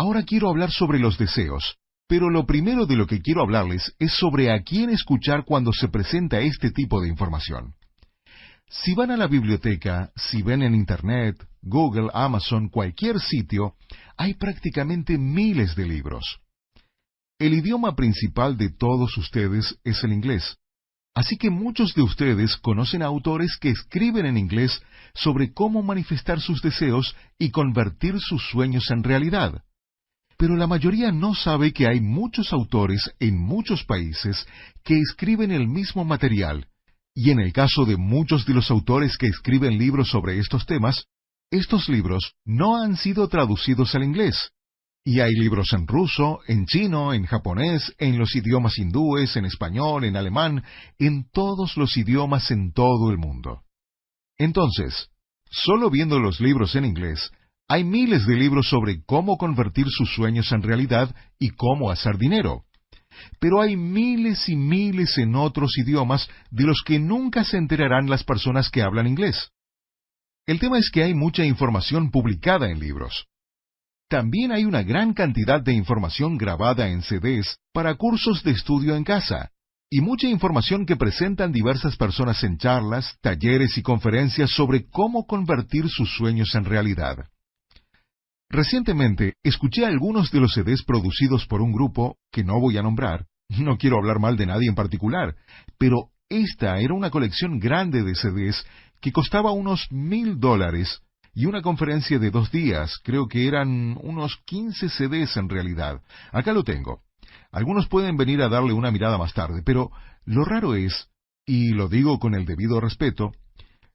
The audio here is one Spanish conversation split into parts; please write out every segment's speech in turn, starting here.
Ahora quiero hablar sobre los deseos, pero lo primero de lo que quiero hablarles es sobre a quién escuchar cuando se presenta este tipo de información. Si van a la biblioteca, si ven en Internet, Google, Amazon, cualquier sitio, hay prácticamente miles de libros. El idioma principal de todos ustedes es el inglés. Así que muchos de ustedes conocen a autores que escriben en inglés sobre cómo manifestar sus deseos y convertir sus sueños en realidad. Pero la mayoría no sabe que hay muchos autores en muchos países que escriben el mismo material, y en el caso de muchos de los autores que escriben libros sobre estos temas, estos libros no han sido traducidos al inglés. Y hay libros en ruso, en chino, en japonés, en los idiomas hindúes, en español, en alemán, en todos los idiomas en todo el mundo. Entonces, solo viendo los libros en inglés, hay miles de libros sobre cómo convertir sus sueños en realidad y cómo hacer dinero. Pero hay miles y miles en otros idiomas de los que nunca se enterarán las personas que hablan inglés. El tema es que hay mucha información publicada en libros. También hay una gran cantidad de información grabada en CDs para cursos de estudio en casa, y mucha información que presentan diversas personas en charlas, talleres y conferencias sobre cómo convertir sus sueños en realidad. Recientemente, escuché algunos de los CDs producidos por un grupo que no voy a nombrar. No quiero hablar mal de nadie en particular, pero esta era una colección grande de CDs que costaba unos $1,000 y una conferencia de 2 días. Creo que eran unos 15 CDs en realidad. Acá lo tengo. Algunos pueden venir a darle una mirada más tarde, pero lo raro es, y lo digo con el debido respeto,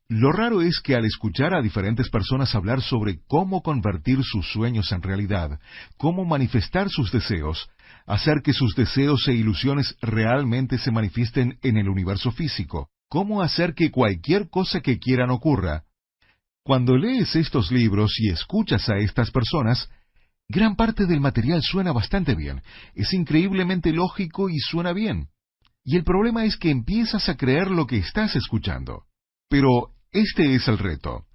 lo raro es que al escuchar a diferentes personas hablar sobre cómo convertir sus sueños en realidad, cómo manifestar sus deseos, hacer que sus deseos e ilusiones realmente se manifiesten en el universo físico, cómo hacer que cualquier cosa que quieran ocurra. Cuando lees estos libros y escuchas a estas personas, gran parte del material suena bastante bien, es increíblemente lógico y suena bien. Y el problema es que empiezas a creer lo que estás escuchando. Pero este es el reto.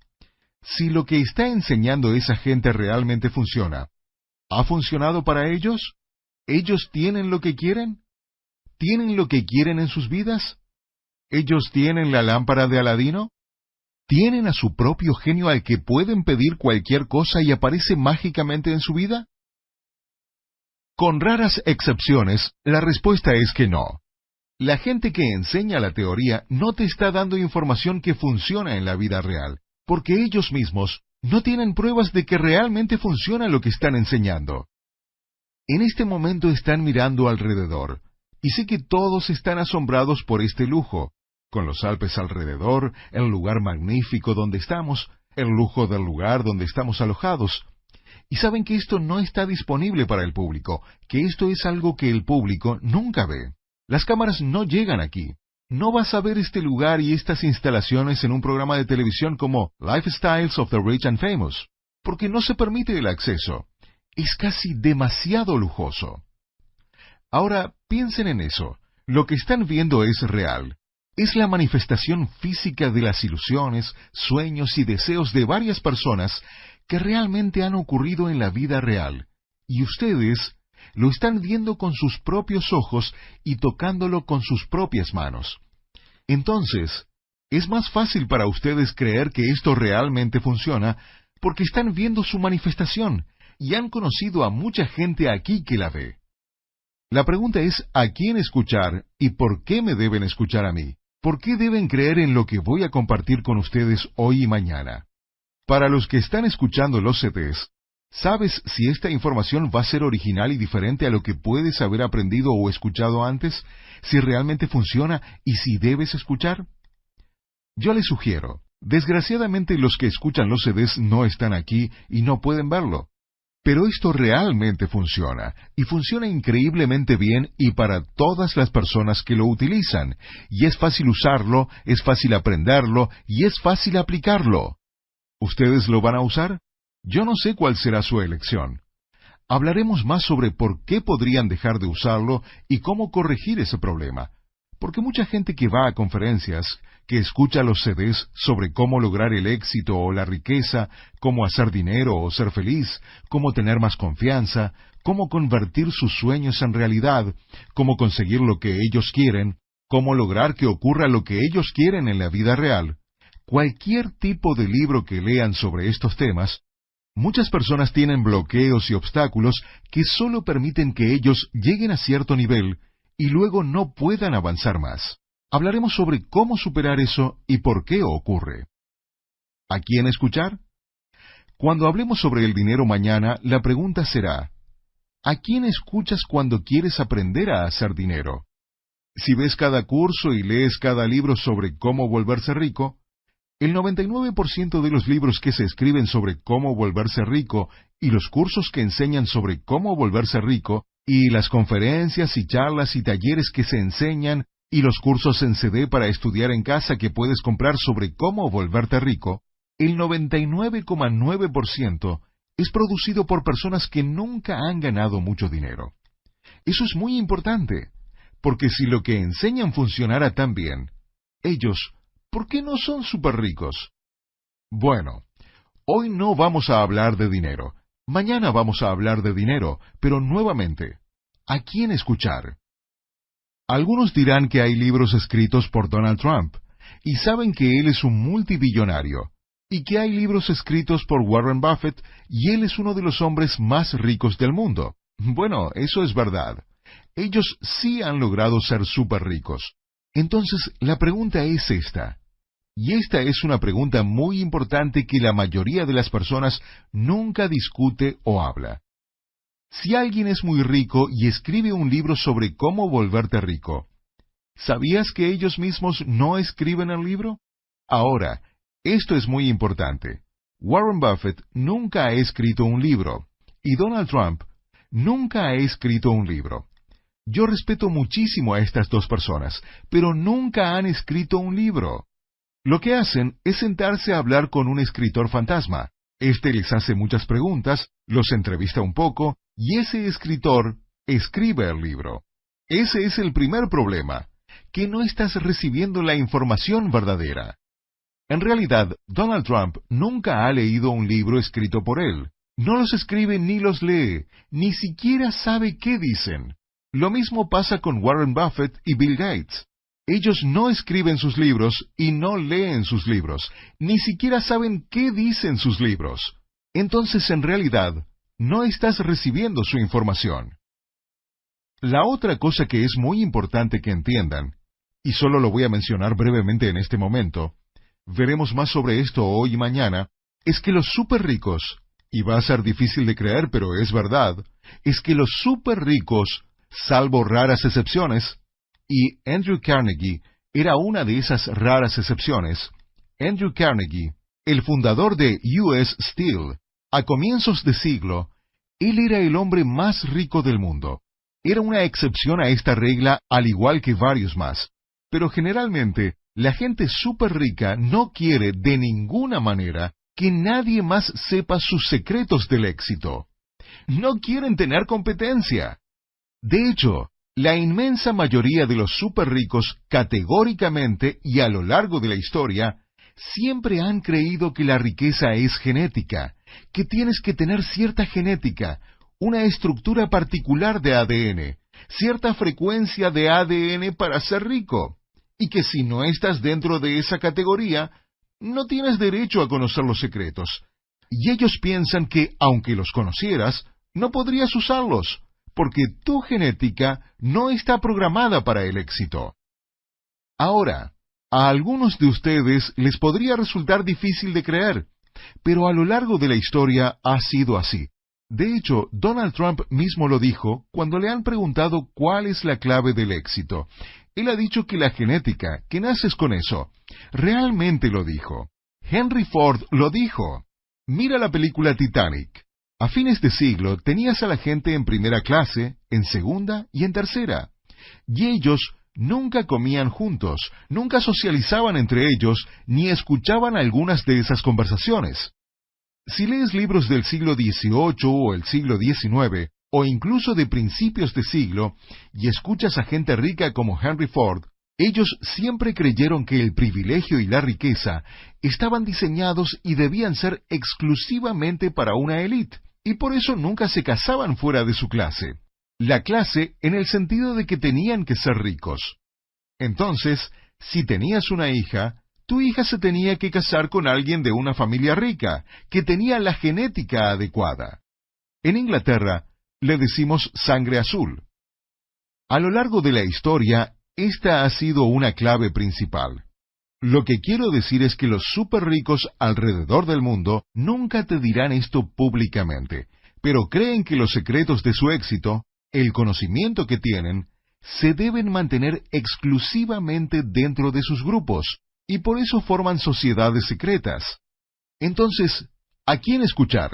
Si lo que está enseñando esa gente realmente funciona, ¿ha funcionado para ellos? ¿Ellos tienen lo que quieren? ¿Tienen lo que quieren en sus vidas? ¿Ellos tienen la lámpara de Aladino? ¿Tienen a su propio genio al que pueden pedir cualquier cosa y aparece mágicamente en su vida? Con raras excepciones, la respuesta es que no. La gente que enseña la teoría no te está dando información que funciona en la vida real, porque ellos mismos no tienen pruebas de que realmente funciona lo que están enseñando. En este momento están mirando alrededor, y sé que todos están asombrados por este lujo, con los Alpes alrededor, el lugar magnífico donde estamos, el lujo del lugar donde estamos alojados. Y saben que esto no está disponible para el público, que esto es algo que el público nunca ve. Las cámaras no llegan aquí. No vas a ver este lugar y estas instalaciones en un programa de televisión como Lifestyles of the Rich and Famous, porque no se permite el acceso. Es casi demasiado lujoso. Ahora, piensen en eso. Lo que están viendo es real. Es la manifestación física de las ilusiones, sueños y deseos de varias personas que realmente han ocurrido en la vida real. Y ustedes lo están viendo con sus propios ojos y tocándolo con sus propias manos. Entonces, es más fácil para ustedes creer que esto realmente funciona porque están viendo su manifestación y han conocido a mucha gente aquí que la ve. La pregunta es ¿a quién escuchar y por qué me deben escuchar a mí? ¿Por qué deben creer en lo que voy a compartir con ustedes hoy y mañana? Para los que están escuchando los CDs, ¿sabes si esta información va a ser original y diferente a lo que puedes haber aprendido o escuchado antes? ¿Si realmente funciona y si debes escuchar? Yo les sugiero, desgraciadamente los que escuchan los CDs no están aquí y no pueden verlo. Pero esto realmente funciona, y funciona increíblemente bien y para todas las personas que lo utilizan, y es fácil usarlo, es fácil aprenderlo, y es fácil aplicarlo. ¿Ustedes lo van a usar? Yo no sé cuál será su elección. Hablaremos más sobre por qué podrían dejar de usarlo y cómo corregir ese problema. Porque mucha gente que va a conferencias, que escucha los CDs sobre cómo lograr el éxito o la riqueza, cómo hacer dinero o ser feliz, cómo tener más confianza, cómo convertir sus sueños en realidad, cómo conseguir lo que ellos quieren, cómo lograr que ocurra lo que ellos quieren en la vida real, cualquier tipo de libro que lean sobre estos temas, muchas personas tienen bloqueos y obstáculos que solo permiten que ellos lleguen a cierto nivel y luego no puedan avanzar más. Hablaremos sobre cómo superar eso y por qué ocurre. ¿A quién escuchar? Cuando hablemos sobre el dinero mañana, la pregunta será, ¿a quién escuchas cuando quieres aprender a hacer dinero? Si ves cada curso y lees cada libro sobre cómo volverse rico, el 99% de los libros que se escriben sobre cómo volverse rico y los cursos que enseñan sobre cómo volverse rico y las conferencias y charlas y talleres que se enseñan y los cursos en CD para estudiar en casa que puedes comprar sobre cómo volverte rico, el 99,9% es producido por personas que nunca han ganado mucho dinero. Eso es muy importante, porque si lo que enseñan funcionara tan bien, ellos, ¿por qué no son súper ricos? Bueno, hoy no vamos a hablar de dinero. Mañana vamos a hablar de dinero, pero nuevamente, ¿a quién escuchar? Algunos dirán que hay libros escritos por Donald Trump, y saben que él es un multibillonario, y que hay libros escritos por Warren Buffett, y él es uno de los hombres más ricos del mundo. Bueno, eso es verdad. Ellos sí han logrado ser súper ricos. Entonces, la pregunta es esta. Y esta es una pregunta muy importante que la mayoría de las personas nunca discute o habla. Si alguien es muy rico y escribe un libro sobre cómo volverte rico, ¿sabías que ellos mismos no escriben el libro? Ahora, esto es muy importante. Warren Buffett nunca ha escrito un libro, y Donald Trump nunca ha escrito un libro. Yo respeto muchísimo a estas dos personas, pero nunca han escrito un libro. Lo que hacen es sentarse a hablar con un escritor fantasma. Este les hace muchas preguntas, los entrevista un poco, y ese escritor escribe el libro. Ese es el primer problema, que no estás recibiendo la información verdadera. En realidad, Donald Trump nunca ha leído un libro escrito por él. No los escribe ni los lee, ni siquiera sabe qué dicen. Lo mismo pasa con Warren Buffett y Bill Gates. Ellos no escriben sus libros y no leen sus libros, ni siquiera saben qué dicen sus libros. Entonces, en realidad, no estás recibiendo su información. La otra cosa que es muy importante que entiendan, y solo lo voy a mencionar brevemente en este momento, veremos más sobre esto hoy y mañana, es que los súper ricos, y va a ser difícil de creer, pero es verdad, es que los súper ricos, salvo raras excepciones, y Andrew Carnegie era una de esas raras excepciones. Andrew Carnegie, el fundador de US Steel, a comienzos de siglo, él era el hombre más rico del mundo. Era una excepción a esta regla, al igual que varios más. Pero generalmente, la gente súper rica no quiere de ninguna manera que nadie más sepa sus secretos del éxito. No quieren tener competencia. De hecho, la inmensa mayoría de los súper ricos, categóricamente y a lo largo de la historia, siempre han creído que la riqueza es genética, que tienes que tener cierta genética, una estructura particular de ADN, cierta frecuencia de ADN para ser rico, y que si no estás dentro de esa categoría, no tienes derecho a conocer los secretos. Y ellos piensan que, aunque los conocieras, no podrías usarlos, porque tu genética no está programada para el éxito. Ahora, a algunos de ustedes les podría resultar difícil de creer, pero a lo largo de la historia ha sido así. De hecho, Donald Trump mismo lo dijo cuando le han preguntado cuál es la clave del éxito. Él ha dicho que la genética, que naces con eso. Realmente lo dijo. Henry Ford lo dijo. Mira la película Titanic. A fines de siglo tenías a la gente en primera clase, en segunda y en tercera. Y ellos nunca comían juntos, nunca socializaban entre ellos, ni escuchaban algunas de esas conversaciones. Si lees libros del siglo XVIII o el siglo XIX, o incluso de principios de siglo, y escuchas a gente rica como Henry Ford, Ellos siempre creyeron que el privilegio y la riqueza estaban diseñados y debían ser exclusivamente para una élite, y por eso nunca se casaban fuera de su clase. La clase en el sentido de que tenían que ser ricos. Entonces, si tenías una hija, tu hija se tenía que casar con alguien de una familia rica, que tenía la genética adecuada. En Inglaterra, le decimos sangre azul. A lo largo de la historia, esta ha sido una clave principal. Lo que quiero decir es que los súper ricos alrededor del mundo nunca te dirán esto públicamente, pero creen que los secretos de su éxito, el conocimiento que tienen, se deben mantener exclusivamente dentro de sus grupos, y por eso forman sociedades secretas. Entonces, ¿a quién escuchar?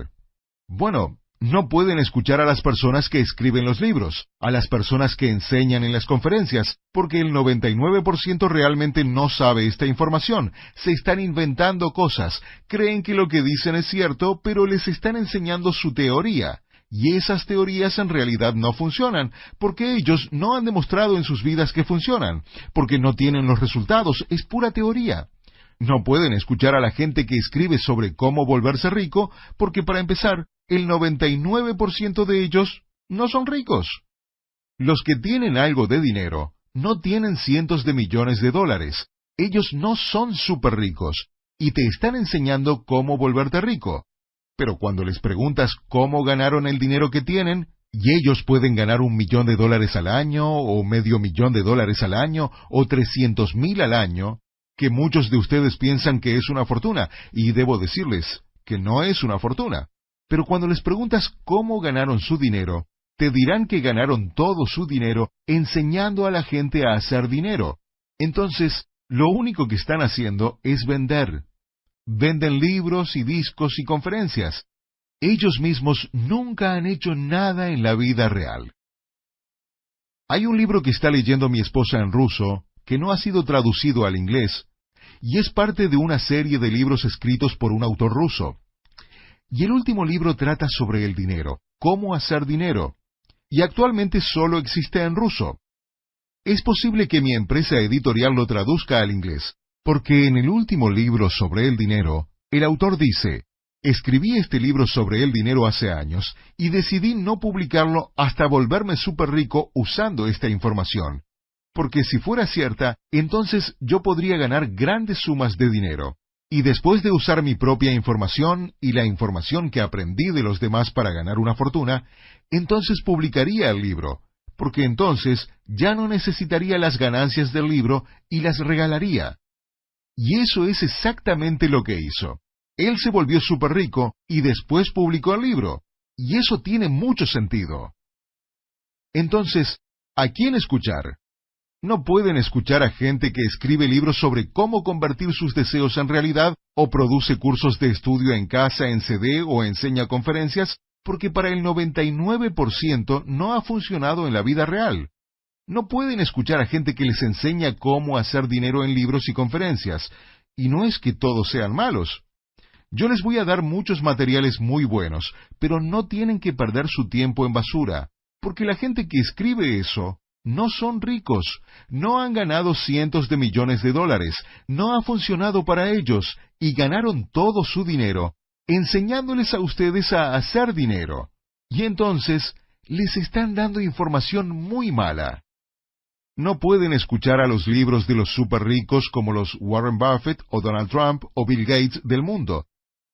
Bueno, no pueden escuchar a las personas que escriben los libros, a las personas que enseñan en las conferencias, porque el 99% realmente no sabe esta información. Se están inventando cosas, creen que lo que dicen es cierto, pero les están enseñando su teoría. Y esas teorías en realidad no funcionan, porque ellos no han demostrado en sus vidas que funcionan, porque no tienen los resultados, es pura teoría. No pueden escuchar a la gente que escribe sobre cómo volverse rico, porque para empezar, el 99% de ellos no son ricos. Los que tienen algo de dinero no tienen cientos de millones de dólares. Ellos no son súper ricos, y te están enseñando cómo volverte rico. Pero cuando les preguntas cómo ganaron el dinero que tienen, y ellos pueden ganar $1.000.000 al año, o $500,000 al año, o 300,000 al año, que muchos de ustedes piensan que es una fortuna, y debo decirles que no es una fortuna. Pero cuando les preguntas cómo ganaron su dinero, te dirán que ganaron todo su dinero enseñando a la gente a hacer dinero. Entonces, lo único que están haciendo es vender. Venden libros y discos y conferencias. Ellos mismos nunca han hecho nada en la vida real. Hay un libro que está leyendo mi esposa en ruso, que no ha sido traducido al inglés, y es parte de una serie de libros escritos por un autor ruso. Y el último libro trata sobre el dinero, cómo hacer dinero, y actualmente solo existe en ruso. Es posible que mi empresa editorial lo traduzca al inglés, porque en el último libro sobre el dinero, el autor dice, escribí este libro sobre el dinero hace años, y decidí no publicarlo hasta volverme súper rico usando esta información. Porque si fuera cierta, entonces yo podría ganar grandes sumas de dinero. Y después de usar mi propia información y la información que aprendí de los demás para ganar una fortuna, entonces publicaría el libro, porque entonces ya no necesitaría las ganancias del libro y las regalaría. Y eso es exactamente lo que hizo. Él se volvió súper rico y después publicó el libro. Y eso tiene mucho sentido. Entonces, ¿a quién escuchar? No pueden escuchar a gente que escribe libros sobre cómo convertir sus deseos en realidad, o produce cursos de estudio en casa en CD o enseña conferencias, porque para el 99% no ha funcionado en la vida real. No pueden escuchar a gente que les enseña cómo hacer dinero en libros y conferencias, y no es que todos sean malos. Yo les voy a dar muchos materiales muy buenos, pero no tienen que perder su tiempo en basura, porque la gente que escribe eso no son ricos, no han ganado cientos de millones de dólares, no ha funcionado para ellos, y ganaron todo su dinero, enseñándoles a ustedes a hacer dinero. Y entonces, les están dando información muy mala. No pueden escuchar a los libros de los súper ricos como los Warren Buffett o Donald Trump o Bill Gates del mundo,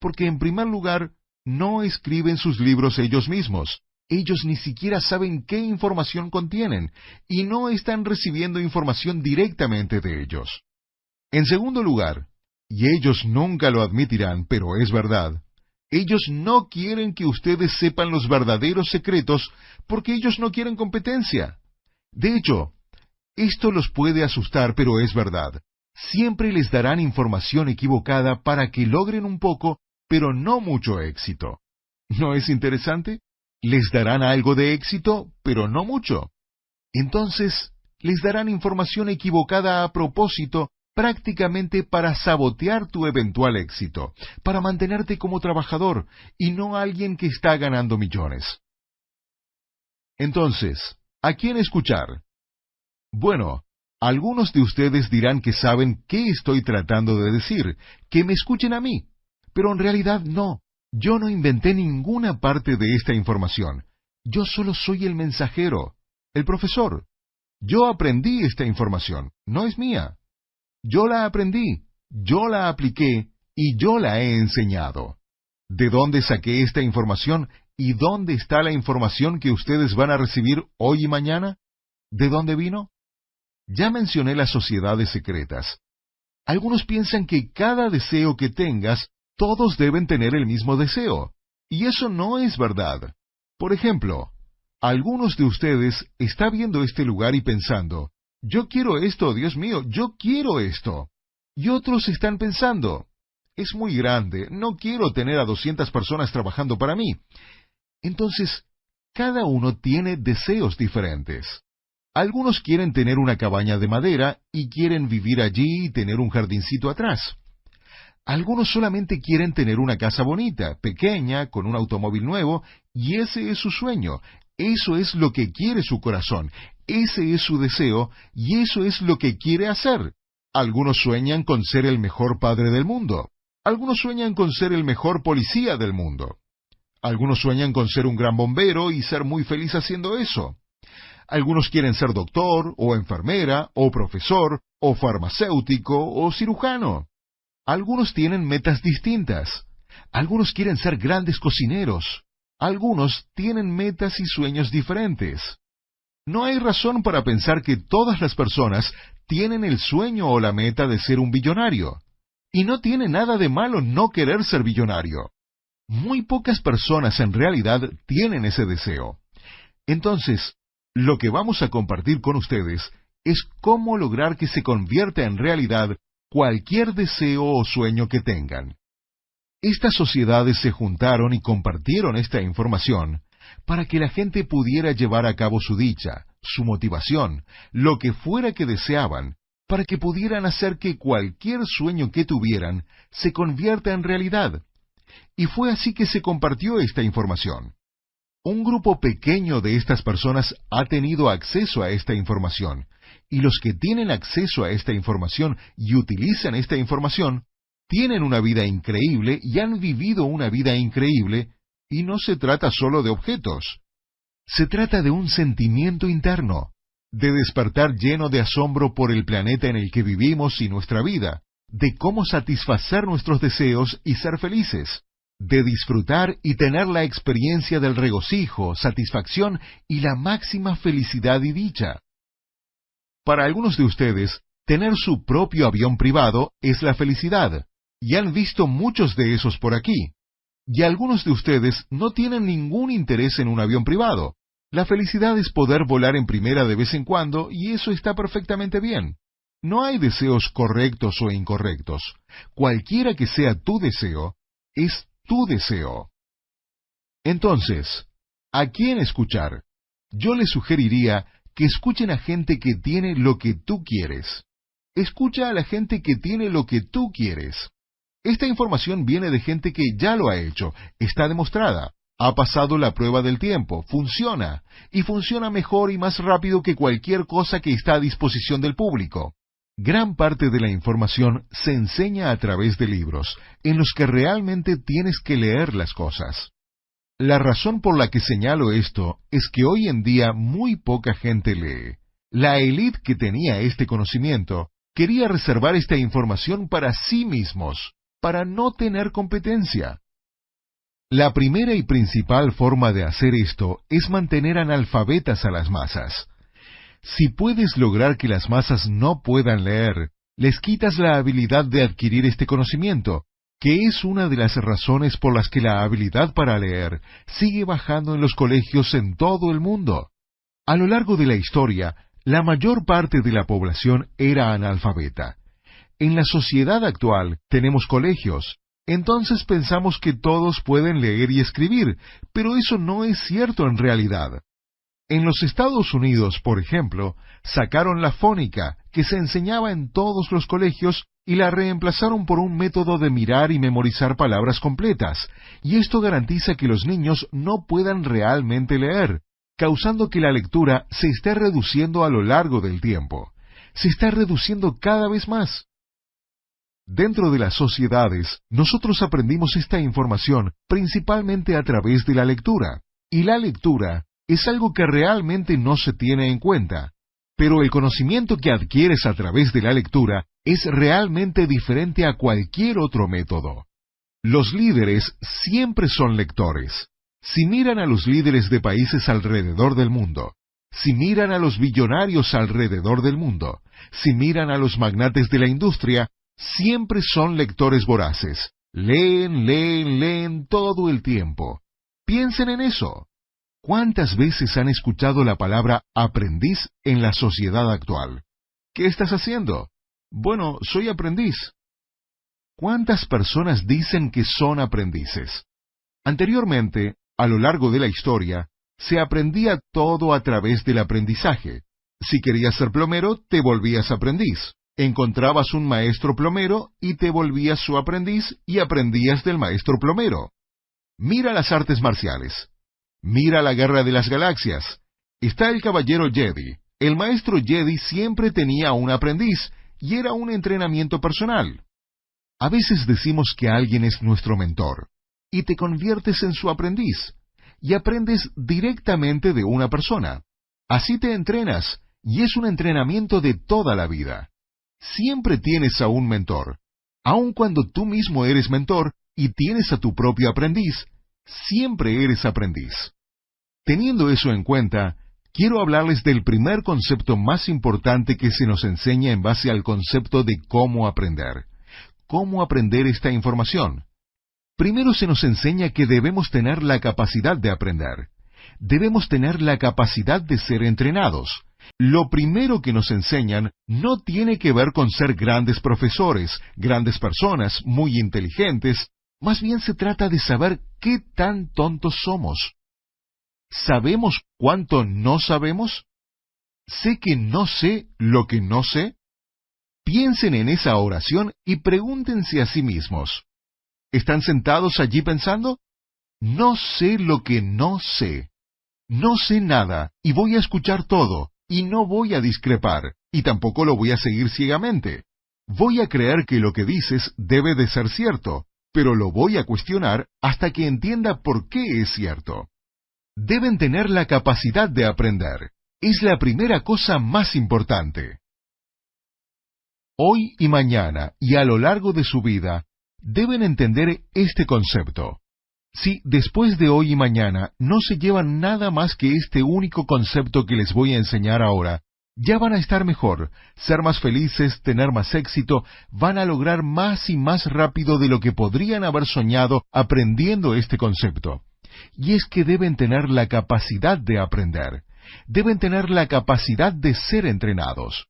porque en primer lugar, no escriben sus libros ellos mismos. Ellos ni siquiera saben qué información contienen, y no están recibiendo información directamente de ellos. En segundo lugar, y ellos nunca lo admitirán, pero es verdad, ellos no quieren que ustedes sepan los verdaderos secretos porque ellos no quieren competencia. De hecho, esto los puede asustar, pero es verdad. Siempre les darán información equivocada para que logren un poco, pero no mucho éxito. ¿No es interesante? Les darán algo de éxito, pero no mucho. Entonces, les darán información equivocada a propósito, prácticamente para sabotear tu eventual éxito, para mantenerte como trabajador y no alguien que está ganando millones. Entonces, ¿a quién escuchar? Bueno, Algunos de ustedes dirán que saben qué estoy tratando de decir, que me escuchen a mí, pero en realidad no. Yo no inventé ninguna parte de esta información. Yo solo soy el mensajero, el profesor. Yo aprendí esta información, no es mía. Yo la aprendí, yo la apliqué y yo la he enseñado. ¿De dónde saqué esta información y dónde está la información que ustedes van a recibir hoy y mañana? ¿De dónde vino? Ya mencioné las sociedades secretas. Algunos piensan que cada deseo que tengas, todos deben tener el mismo deseo. Y eso no es verdad. Por ejemplo, algunos de ustedes están viendo este lugar y pensando, yo quiero esto, Dios mío, yo quiero esto. Y otros están pensando, es muy grande, no quiero tener a 200 personas trabajando para mí. Entonces, cada uno tiene deseos diferentes. Algunos quieren tener una cabaña de madera y quieren vivir allí y tener un jardincito atrás. Algunos solamente quieren tener una casa bonita, pequeña, con un automóvil nuevo, y ese es su sueño. Eso es lo que quiere su corazón, ese es su deseo, y eso es lo que quiere hacer. Algunos sueñan con ser el mejor padre del mundo. Algunos sueñan con ser el mejor policía del mundo. Algunos sueñan con ser un gran bombero y ser muy feliz haciendo eso. Algunos quieren ser doctor, o enfermera, o profesor, o farmacéutico, o cirujano. Algunos tienen metas distintas. Algunos quieren ser grandes cocineros. Algunos tienen metas y sueños diferentes. No hay razón para pensar que todas las personas tienen el sueño o la meta de ser un billonario. Y no tiene nada de malo no querer ser billonario. Muy pocas personas en realidad tienen ese deseo. Entonces, lo que vamos a compartir con ustedes es cómo lograr que se convierta en realidad cualquier deseo o sueño que tengan. Estas sociedades se juntaron y compartieron esta información para que la gente pudiera llevar a cabo su dicha, su motivación, lo que fuera que deseaban, para que pudieran hacer que cualquier sueño que tuvieran se convierta en realidad. Y fue así que se compartió esta información. Un grupo pequeño de estas personas ha tenido acceso a esta información, y los que tienen acceso a esta información y utilizan esta información, tienen una vida increíble y han vivido una vida increíble, y no se trata solo de objetos. Se trata de un sentimiento interno, de despertar lleno de asombro por el planeta en el que vivimos y nuestra vida, de cómo satisfacer nuestros deseos y ser felices, de disfrutar y tener la experiencia del regocijo, satisfacción y la máxima felicidad y dicha. Para algunos de ustedes, tener su propio avión privado es la felicidad, y han visto muchos de esos por aquí. Y algunos de ustedes no tienen ningún interés en un avión privado. La felicidad es poder volar en primera de vez en cuando, y eso está perfectamente bien. No hay deseos correctos o incorrectos. Cualquiera que sea tu deseo, es tu deseo. Entonces, ¿a quién escuchar? Yo les sugeriría que escuchen a gente que tiene lo que tú quieres. Escucha a la gente que tiene lo que tú quieres. Esta información viene de gente que ya lo ha hecho, está demostrada, ha pasado la prueba del tiempo, funciona, y funciona mejor y más rápido que cualquier cosa que está a disposición del público. Gran parte de la información se enseña a través de libros, en los que realmente tienes que leer las cosas. La razón por la que señalo esto es que hoy en día muy poca gente lee. La élite que tenía este conocimiento quería reservar esta información para sí mismos, para no tener competencia. La primera y principal forma de hacer esto es mantener analfabetas a las masas. Si puedes lograr que las masas no puedan leer, les quitas la habilidad de adquirir este conocimiento, que es una de las razones por las que la habilidad para leer sigue bajando en los colegios en todo el mundo. A lo largo de la historia, la mayor parte de la población era analfabeta. En la sociedad actual tenemos colegios, entonces pensamos que todos pueden leer y escribir, pero eso no es cierto en realidad. En los Estados Unidos, por ejemplo, sacaron la fónica, que se enseñaba en todos los colegios, y la reemplazaron por un método de mirar y memorizar palabras completas, y esto garantiza que los niños no puedan realmente leer, causando que la lectura se esté reduciendo a lo largo del tiempo. se está reduciendo cada vez más. Dentro de las sociedades, nosotros aprendimos esta información principalmente a través de la lectura, y la lectura es algo que realmente no se tiene en cuenta. Pero el conocimiento que adquieres a través de la lectura es realmente diferente a cualquier otro método. Los líderes siempre son lectores. Si miran a los líderes de países alrededor del mundo, si miran a los billonarios alrededor del mundo, si miran a los magnates de la industria, siempre son lectores voraces. Leen, leen, leen todo el tiempo. Piensen en eso. ¿Cuántas veces han escuchado la palabra aprendiz en la sociedad actual? ¿Qué estás haciendo? Bueno, soy aprendiz. ¿Cuántas personas dicen que son aprendices? Anteriormente, a lo largo de la historia, se aprendía todo a través del aprendizaje. Si querías ser plomero, te volvías aprendiz. Encontrabas un maestro plomero y te volvías su aprendiz y aprendías del maestro plomero. Mira las artes marciales. Mira la Guerra de las Galaxias. Está el caballero Jedi. El maestro Jedi siempre tenía un aprendiz y era un entrenamiento personal. A veces decimos que alguien es nuestro mentor y te conviertes en su aprendiz y aprendes directamente de una persona. Así te entrenas y es un entrenamiento de toda la vida. Siempre tienes a un mentor. Aun cuando tú mismo eres mentor y tienes a tu propio aprendiz, siempre eres aprendiz. Teniendo eso en cuenta, quiero hablarles del primer concepto más importante que se nos enseña en base al concepto de cómo aprender. ¿Cómo aprender esta información? Primero se nos enseña que debemos tener la capacidad de aprender. Debemos tener la capacidad de ser entrenados. Lo primero que nos enseñan no tiene que ver con ser grandes profesores, grandes personas, muy inteligentes. Más bien se trata de saber qué tan tontos somos. ¿Sabemos cuánto no sabemos? ¿Sé que no sé lo que no sé? Piensen en esa oración y pregúntense a sí mismos. ¿Están sentados allí pensando? No sé lo que no sé. No sé nada y voy a escuchar todo y no voy a discrepar y tampoco lo voy a seguir ciegamente. Voy a creer que lo que dices debe de ser cierto, pero lo voy a cuestionar hasta que entienda por qué es cierto. Deben tener la capacidad de aprender. Es la primera cosa más importante. Hoy y mañana, y a lo largo de su vida, deben entender este concepto. Si después de hoy y mañana no se llevan nada más que este único concepto que les voy a enseñar ahora, ya van a estar mejor, ser más felices, tener más éxito, van a lograr más y más rápido de lo que podrían haber soñado aprendiendo este concepto. Y es que deben tener la capacidad de aprender. Deben tener la capacidad de ser entrenados.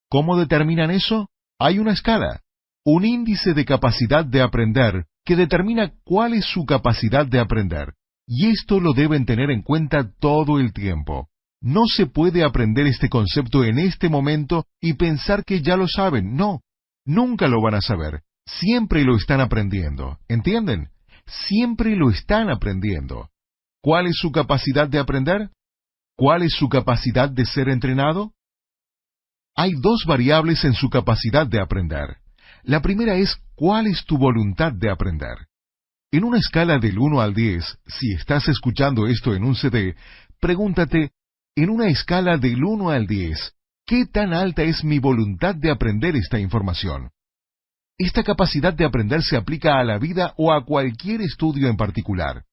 ¿Cómo determinan eso? Hay una escala, un índice de capacidad de aprender que determina cuál es su capacidad de aprender. Y esto lo deben tener en cuenta todo el tiempo. No se puede aprender este concepto en este momento y pensar que ya lo saben. No, nunca lo van a saber. Siempre lo están aprendiendo. ¿Entienden? Siempre lo están aprendiendo. ¿Cuál es su capacidad de aprender? ¿Cuál es su capacidad de ser entrenado? Hay dos variables en su capacidad de aprender. La primera es ¿cuál es tu voluntad de aprender? En una escala del 1 al 10, si estás escuchando esto en un CD, pregúntate, en una escala del 1 al 10, ¿qué tan alta es mi voluntad de aprender esta información? Esta capacidad de aprender se aplica a la vida o a cualquier estudio en particular.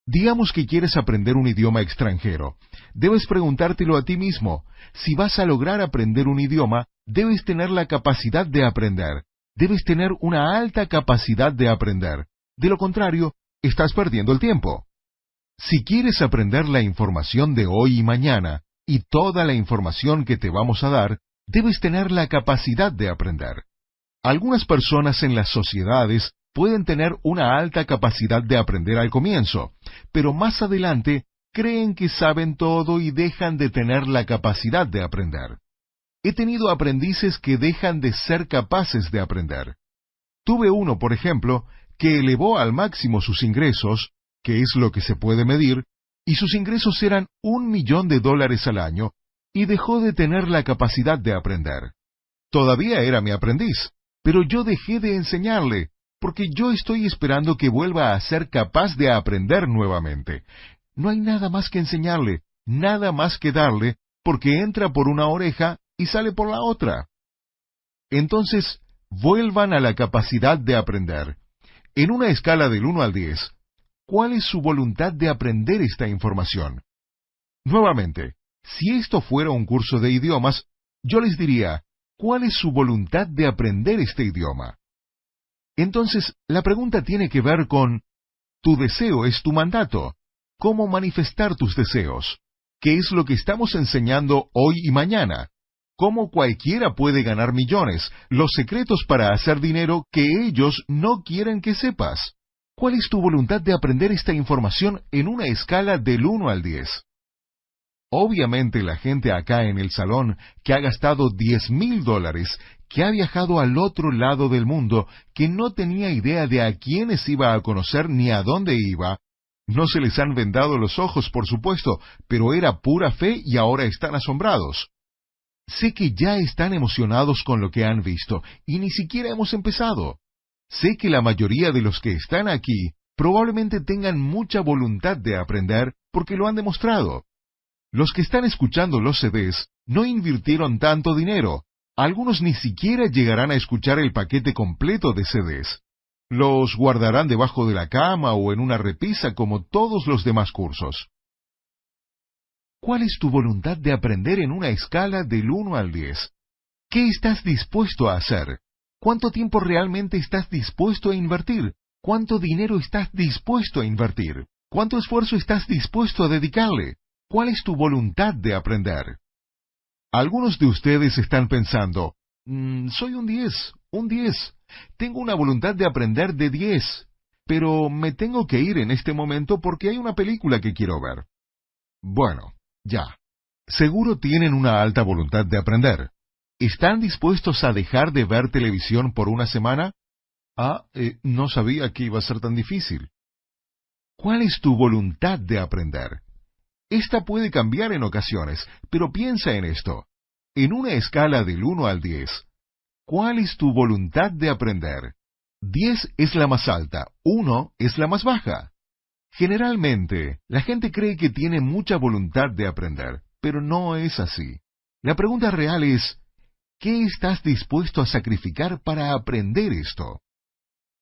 Digamos que quieres aprender un idioma extranjero. Debes preguntártelo a ti mismo. Si vas a lograr aprender un idioma, debes tener la capacidad de aprender. Debes tener una alta capacidad de aprender. De lo contrario, estás perdiendo el tiempo. Si quieres aprender la información de hoy y mañana, y toda la información que te vamos a dar, debes tener la capacidad de aprender. Algunas personas en las sociedades pueden tener una alta capacidad de aprender al comienzo, pero más adelante creen que saben todo y dejan de tener la capacidad de aprender. He tenido aprendices que dejan de ser capaces de aprender. Tuve uno, por ejemplo, que elevó al máximo sus ingresos, que es lo que se puede medir, y sus ingresos eran $1.000.000 al año, y dejó de tener la capacidad de aprender. Todavía era mi aprendiz, pero yo dejé de enseñarle, porque yo estoy esperando que vuelva a ser capaz de aprender nuevamente. No hay nada más que enseñarle, nada más que darle, porque entra por una oreja y sale por la otra. Entonces, vuelvan a la capacidad de aprender. En una escala del 1 al 10, ¿cuál es su voluntad de aprender esta información? Nuevamente, si esto fuera un curso de idiomas, yo les diría, ¿cuál es su voluntad de aprender este idioma? Entonces, la pregunta tiene que ver con, tu deseo es tu mandato. ¿Cómo manifestar tus deseos? ¿Qué es lo que estamos enseñando hoy y mañana? ¿Cómo cualquiera puede ganar millones? Los secretos para hacer dinero que ellos no quieren que sepas. ¿Cuál es tu voluntad de aprender esta información en una escala del 1 al 10? Obviamente la gente acá en el salón que ha gastado $10,000, que ha viajado al otro lado del mundo, que no tenía idea de a quiénes iba a conocer ni a dónde iba, no se les han vendado los ojos, por supuesto, pero era pura fe y ahora están asombrados. Sé que ya están emocionados con lo que han visto, y ni siquiera hemos empezado. Sé que la mayoría de los que están aquí probablemente tengan mucha voluntad de aprender porque lo han demostrado. Los que están escuchando los CDs no invirtieron tanto dinero. Algunos ni siquiera llegarán a escuchar el paquete completo de CDs. Los guardarán debajo de la cama o en una repisa como todos los demás cursos. ¿Cuál es tu voluntad de aprender en una escala del 1 al 10? ¿Qué estás dispuesto a hacer? ¿Cuánto tiempo realmente estás dispuesto a invertir? ¿Cuánto dinero estás dispuesto a invertir? ¿Cuánto esfuerzo estás dispuesto a dedicarle? ¿Cuál es tu voluntad de aprender? Algunos de ustedes están pensando, soy un 10. Tengo una voluntad de aprender de 10, pero me tengo que ir en este momento porque hay una película que quiero ver. Bueno, ya. Seguro tienen una alta voluntad de aprender. ¿Están dispuestos a dejar de ver televisión por una semana? No sabía que iba a ser tan difícil. ¿Cuál es tu voluntad de aprender? Esta puede cambiar en ocasiones, pero piensa en esto. En una escala del 1 al 10, ¿cuál es tu voluntad de aprender? 10 es la más alta, 1 es la más baja. Generalmente, la gente cree que tiene mucha voluntad de aprender, pero no es así. La pregunta real es, ¿qué estás dispuesto a sacrificar para aprender esto?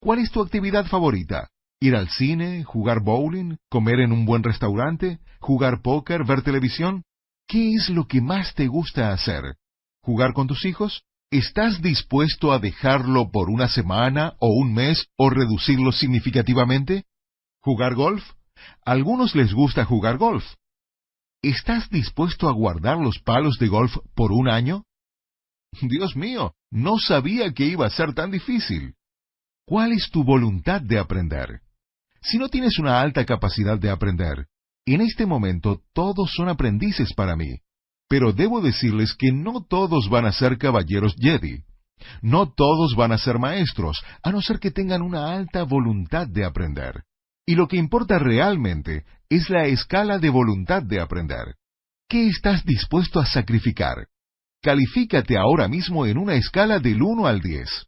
¿Cuál es tu actividad favorita? ¿Ir al cine, jugar bowling, comer en un buen restaurante, jugar póker, ver televisión? ¿Qué es lo que más te gusta hacer? ¿Jugar con tus hijos? ¿Estás dispuesto a dejarlo por una semana o un mes o reducirlo significativamente? ¿Jugar golf? A algunos les gusta jugar golf. ¿Estás dispuesto a guardar los palos de golf por un año? Dios mío, no sabía que iba a ser tan difícil. ¿Cuál es tu voluntad de aprender? Si no tienes una alta capacidad de aprender, en este momento todos son aprendices para mí. Pero debo decirles que no todos van a ser caballeros Jedi. No todos van a ser maestros, a no ser que tengan una alta voluntad de aprender. Y lo que importa realmente es la escala de voluntad de aprender. ¿Qué estás dispuesto a sacrificar? Califícate ahora mismo en una escala del 1 al 10.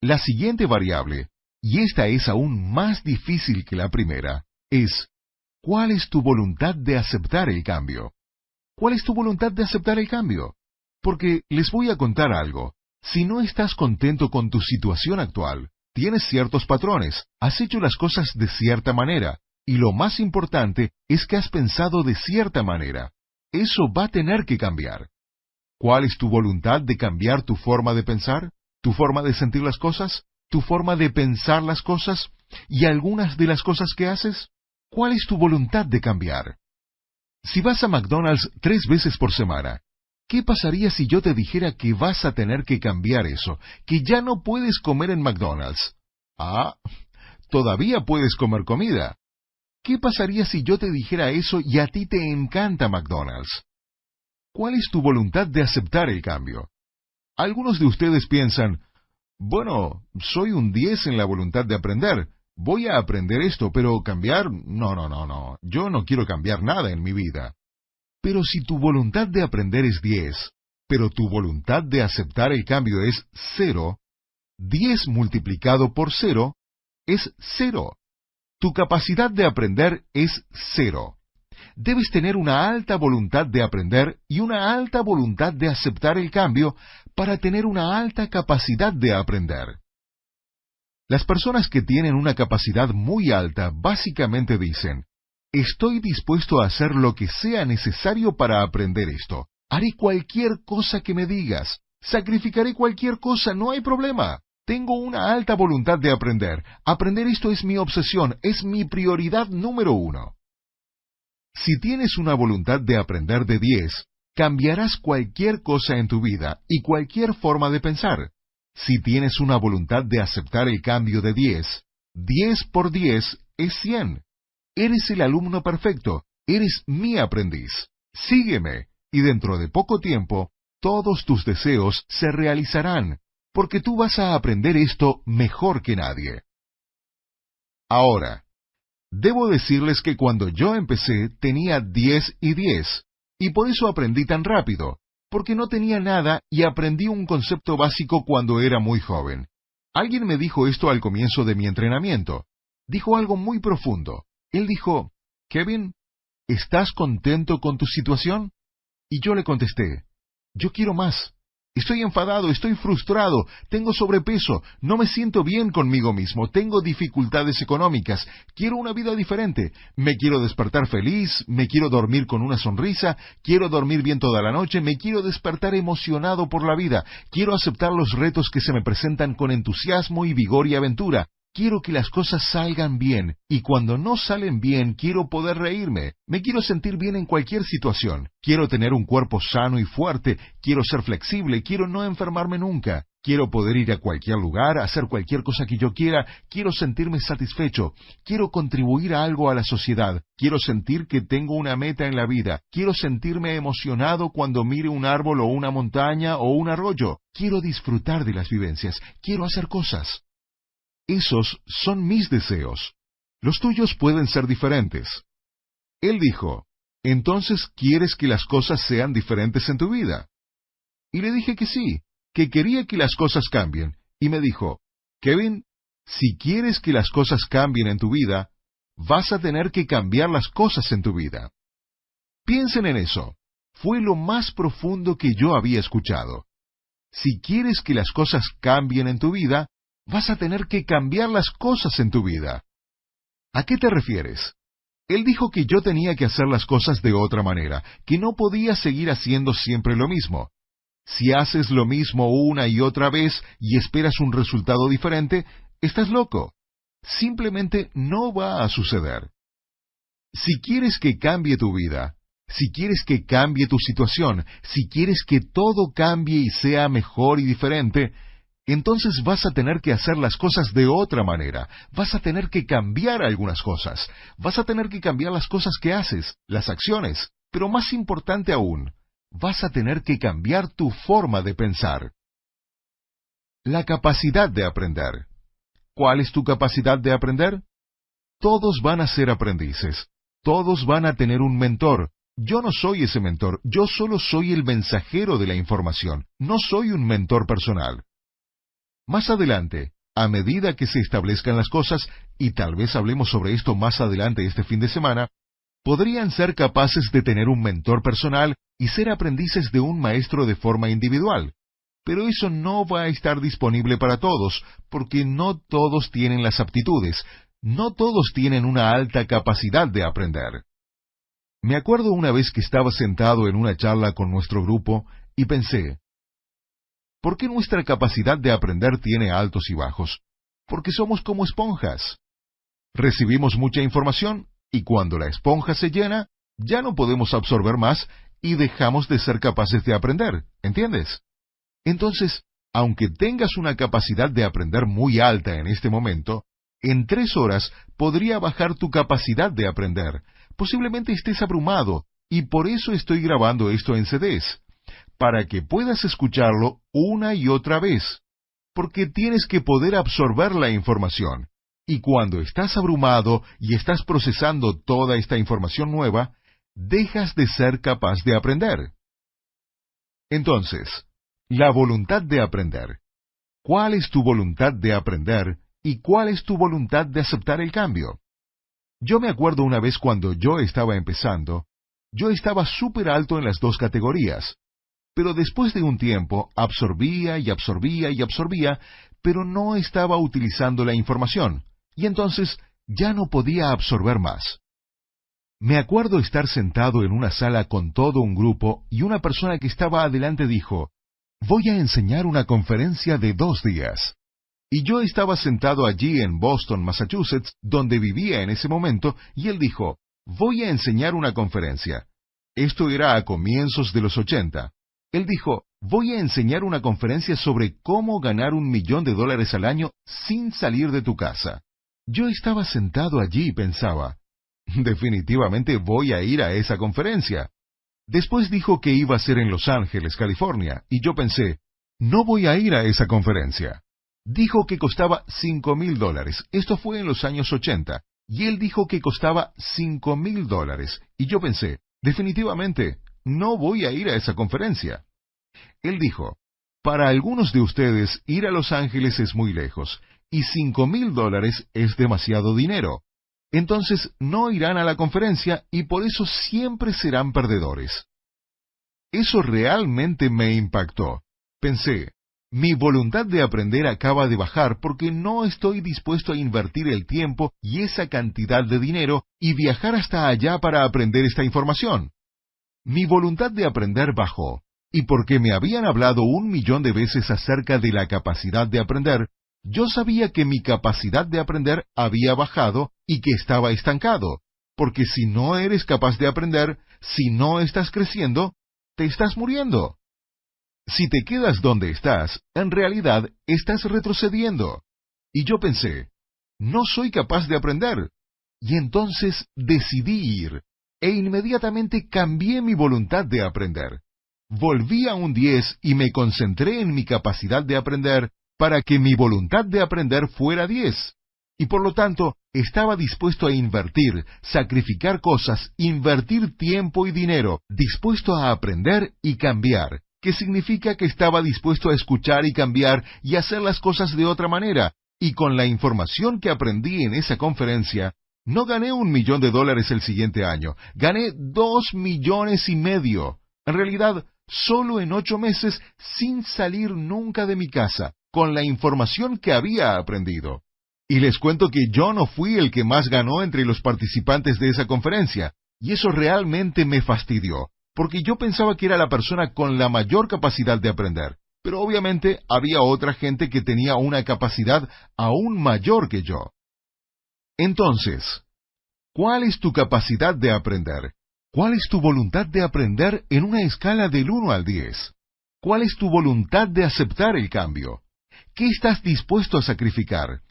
La siguiente variable, y esta es aún más difícil que la primera, es ¿cuál es tu voluntad de aceptar el cambio? ¿Cuál es tu voluntad de aceptar el cambio? Porque les voy a contar algo. Si no estás contento con tu situación actual, tienes ciertos patrones, has hecho las cosas de cierta manera, y lo más importante es que has pensado de cierta manera. Eso va a tener que cambiar. ¿Cuál es tu voluntad de cambiar tu forma de pensar? ¿Tu forma de sentir las cosas? ¿Tu forma de pensar las cosas? ¿Y algunas de las cosas que haces? ¿Cuál es tu voluntad de cambiar? Si vas a McDonald's 3 veces por semana, ¿qué pasaría si yo te dijera que vas a tener que cambiar eso, que ya no puedes comer en McDonald's? Todavía puedes comer comida. ¿Qué pasaría si yo te dijera eso y a ti te encanta McDonald's? ¿Cuál es tu voluntad de aceptar el cambio? Algunos de ustedes piensan, bueno, soy un 10 en la voluntad de aprender. Voy a aprender esto, pero cambiar, no. Yo no quiero cambiar nada en mi vida. Pero si tu voluntad de aprender es 10, pero tu voluntad de aceptar el cambio es 0, 10 multiplicado por 0 es 0. Tu capacidad de aprender es 0. Debes tener una alta voluntad de aprender y una alta voluntad de aceptar el cambio para tener una alta capacidad de aprender. Las personas que tienen una capacidad muy alta básicamente dicen: estoy dispuesto a hacer lo que sea necesario para aprender esto. Haré cualquier cosa que me digas. Sacrificaré cualquier cosa, no hay problema. Tengo una alta voluntad de aprender. Aprender esto es mi obsesión, es mi prioridad número 1. Si tienes una voluntad de aprender de 10, cambiarás cualquier cosa en tu vida y cualquier forma de pensar. Si tienes una voluntad de aceptar el cambio de 10, 10 por 10 es 100. Eres el alumno perfecto, eres mi aprendiz. Sígueme, y dentro de poco tiempo, todos tus deseos se realizarán, porque tú vas a aprender esto mejor que nadie. Ahora, debo decirles que cuando yo empecé tenía 10 y 10, y por eso aprendí tan rápido, porque no tenía nada y aprendí un concepto básico cuando era muy joven. Alguien me dijo esto al comienzo de mi entrenamiento. Dijo algo muy profundo. Él dijo: Kevin, ¿estás contento con tu situación? Y yo le contesté: yo quiero más. Estoy enfadado, estoy frustrado, tengo sobrepeso, no me siento bien conmigo mismo, tengo dificultades económicas, quiero una vida diferente, me quiero despertar feliz, me quiero dormir con una sonrisa, quiero dormir bien toda la noche, me quiero despertar emocionado por la vida, quiero aceptar los retos que se me presentan con entusiasmo y vigor y aventura. Quiero que las cosas salgan bien, y cuando no salen bien quiero poder reírme. Me quiero sentir bien en cualquier situación. Quiero tener un cuerpo sano y fuerte. Quiero ser flexible. Quiero no enfermarme nunca. Quiero poder ir a cualquier lugar, hacer cualquier cosa que yo quiera. Quiero sentirme satisfecho. Quiero contribuir a algo a la sociedad. Quiero sentir que tengo una meta en la vida. Quiero sentirme emocionado cuando mire un árbol o una montaña o un arroyo. Quiero disfrutar de las vivencias. Quiero hacer cosas. Esos son mis deseos. Los tuyos pueden ser diferentes. Él dijo: ¿entonces quieres que las cosas sean diferentes en tu vida? Y le dije que sí, que quería que las cosas cambien. Y me dijo: Kevin, si quieres que las cosas cambien en tu vida, vas a tener que cambiar las cosas en tu vida. Piensen en eso. Fue lo más profundo que yo había escuchado. Si quieres que las cosas cambien en tu vida, vas a tener que cambiar las cosas en tu vida. ¿A qué te refieres? Él dijo que yo tenía que hacer las cosas de otra manera, que no podía seguir haciendo siempre lo mismo. Si haces lo mismo una y otra vez y esperas un resultado diferente, estás loco. Simplemente no va a suceder. Si quieres que cambie tu vida, si quieres que cambie tu situación, si quieres que todo cambie y sea mejor y diferente, entonces vas a tener que hacer las cosas de otra manera. Vas a tener que cambiar algunas cosas. Vas a tener que cambiar las cosas que haces, las acciones. Pero más importante aún, vas a tener que cambiar tu forma de pensar. La capacidad de aprender. ¿Cuál es tu capacidad de aprender? Todos van a ser aprendices. Todos van a tener un mentor. Yo no soy ese mentor. Yo solo soy el mensajero de la información. No soy un mentor personal. Más adelante, a medida que se establezcan las cosas, y tal vez hablemos sobre esto más adelante este fin de semana, podrían ser capaces de tener un mentor personal y ser aprendices de un maestro de forma individual. Pero eso no va a estar disponible para todos, porque no todos tienen las aptitudes, no todos tienen una alta capacidad de aprender. Me acuerdo una vez que estaba sentado en una charla con nuestro grupo y pensé: ¿por qué nuestra capacidad de aprender tiene altos y bajos? Porque somos como esponjas. Recibimos mucha información y cuando la esponja se llena, ya no podemos absorber más y dejamos de ser capaces de aprender, ¿entiendes? Entonces, aunque tengas una capacidad de aprender muy alta en este momento, en 3 horas podría bajar tu capacidad de aprender. Posiblemente estés abrumado y por eso estoy grabando esto en CDs. Para que puedas escucharlo una y otra vez, porque tienes que poder absorber la información. Y cuando estás abrumado y estás procesando toda esta información nueva, dejas de ser capaz de aprender. Entonces, la voluntad de aprender. ¿Cuál es tu voluntad de aprender y cuál es tu voluntad de aceptar el cambio? Yo me acuerdo una vez cuando yo estaba empezando, yo estaba súper alto en las dos categorías, pero después de un tiempo absorbía y absorbía y absorbía, pero no estaba utilizando la información, y entonces ya no podía absorber más. Me acuerdo estar sentado en una sala con todo un grupo y una persona que estaba adelante dijo, «Voy a enseñar una conferencia de 2 días». Y yo estaba sentado allí en Boston, Massachusetts, donde vivía en ese momento, y él dijo, «Voy a enseñar una conferencia». Esto era a comienzos de los 80. Él dijo, «Voy a enseñar una conferencia sobre cómo ganar $1.000.000 al año sin salir de tu casa». Yo estaba sentado allí y pensaba, «Definitivamente voy a ir a esa conferencia». Después dijo que iba a ser en Los Ángeles, California, y yo pensé, «No voy a ir a esa conferencia». Dijo que costaba $5.000. Esto fue en los años 80. Y él dijo que costaba $5.000. Y yo pensé, definitivamente, no voy a ir a esa conferencia. Él dijo, para algunos de ustedes ir a Los Ángeles es muy lejos, y $5.000 es demasiado dinero. Entonces no irán a la conferencia y por eso siempre serán perdedores. Eso realmente me impactó. Pensé, mi voluntad de aprender acaba de bajar porque no estoy dispuesto a invertir el tiempo y esa cantidad de dinero y viajar hasta allá para aprender esta información. Mi voluntad de aprender bajó, y porque me habían hablado 1.000.000 de veces acerca de la capacidad de aprender, yo sabía que mi capacidad de aprender había bajado y que estaba estancado, porque si no eres capaz de aprender, si no estás creciendo, te estás muriendo. Si te quedas donde estás, en realidad estás retrocediendo. Y yo pensé, no soy capaz de aprender. Y entonces decidí ir, e inmediatamente cambié mi voluntad de aprender. Volví a un 10 y me concentré en mi capacidad de aprender para que mi voluntad de aprender fuera 10. Y por lo tanto, estaba dispuesto a invertir, sacrificar cosas, invertir tiempo y dinero, dispuesto a aprender y cambiar. Que significa que estaba dispuesto a escuchar y cambiar y hacer las cosas de otra manera. Y con la información que aprendí en esa conferencia, no gané $1.000.000 el siguiente año, gané 2,5 millones. En realidad, solo en 8 meses, sin salir nunca de mi casa, con la información que había aprendido. Y les cuento que yo no fui el que más ganó entre los participantes de esa conferencia, y eso realmente me fastidió. Porque yo pensaba que era la persona con la mayor capacidad de aprender, pero obviamente había otra gente que tenía una capacidad aún mayor que yo. Entonces, ¿cuál es tu capacidad de aprender? ¿Cuál es tu voluntad de aprender en una escala del 1 al 10? ¿Cuál es tu voluntad de aceptar el cambio? ¿Qué estás dispuesto a sacrificar?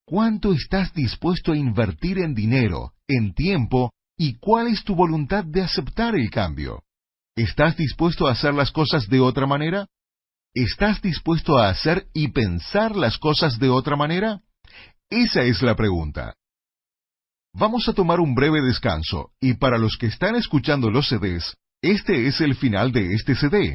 ¿Cuánto estás dispuesto a invertir en dinero, en tiempo? ¿Y cuál es tu voluntad de aceptar el cambio? ¿Estás dispuesto a hacer las cosas de otra manera? ¿Estás dispuesto a hacer y pensar las cosas de otra manera? Esa es la pregunta. Vamos a tomar un breve descanso, y para los que están escuchando los CDs, este es el final de este CD.